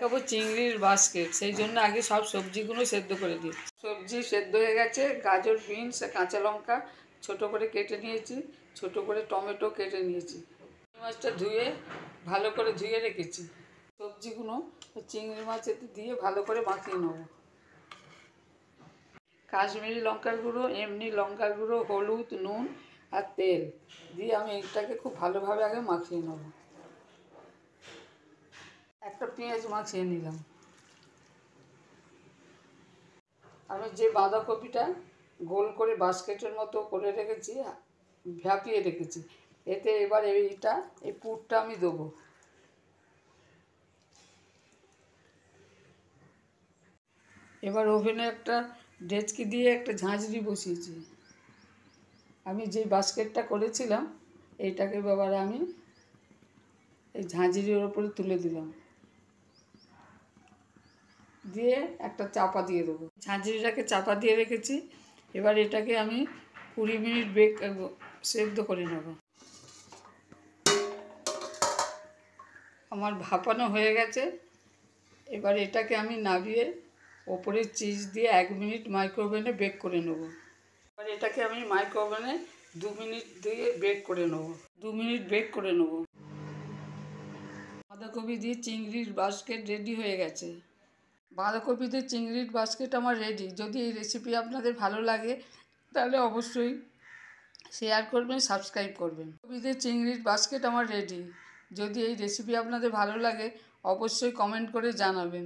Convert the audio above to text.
দেখাবো চিংড়ির বাস্কেট। সেই জন্য আগে সব সবজিগুলো সেদ্ধ করে দিই। সবজি সেদ্ধ হয়ে গেছে। গাজর, বিনস, কাঁচা লঙ্কা ছোটো করে কেটে নিয়েছি, ছোটো করে টমেটো কেটে নিয়েছি। মাছটা ধুয়ে ভালো করে ধুয়ে রেখেছি। সবজিগুলো চিংড়ি মাছেতে দিয়ে ভালো করে মাখিয়ে নেব। কাশ্মীরি লঙ্কার গুঁড়ো, এমনি লঙ্কার গুঁড়ো, হলুদ, নুন আর তেল দিয়ে আমি এটাকে খুব ভালোভাবে আগে মাখিয়ে নেব। একটা পেঁয়াজ মাখিয়ে নিলাম। আমি যে বাঁধাকপিটা গোল করে বাস্কেটের মতো করে রেখেছি, ভাপিয়ে রেখেছি, এতে এবার এই পুরটা আমি দেবো। এবার ওভেনে একটা ডেচকি দিয়ে একটা ঝাঁঝরি বসিয়েছি। আমি যে বাস্কেটটা করেছিলাম এইটাকে এবার আমি এই ঝাঁঝরির ওপরে তুলে দিলাম, দিয়ে একটা চাপা দিয়ে দেবো। ঝাঁঝরিটাকে চাপা দিয়ে রেখেছি। এবার এটাকে আমি 20 মিনিট সেদ্ধ করে নেব। আমার ভাপানো হয়ে গেছে। এবার এটাকে আমি নামিয়ে ওপরে চিজ দিয়ে 1 মিনিট মাইক্রোওভেনে বেক করে নেব। এবার এটাকে আমি মাইক্রোওভেনে 2 মিনিট দিয়ে বেক করে নেব। 2 মিনিট বেক করে নেব। বাঁধাকপি দিয়ে চিংড়ির বাস্কেট রেডি হয়ে গেছে। বাঁধাকপি দিয়ে চিংড়ির বাস্কেট আমার রেডি। যদি এই রেসিপি আপনাদের ভালো লাগে তাহলে অবশ্যই শেয়ার করবেন, সাবস্ক্রাইব করবেন। বাঁধাকপি দিয়ে চিংড়ির বাস্কেট আমার রেডি। যদি এই রেসিপি আপনাদের ভালো লাগে অবশ্যই কমেন্ট করে জানাবেন।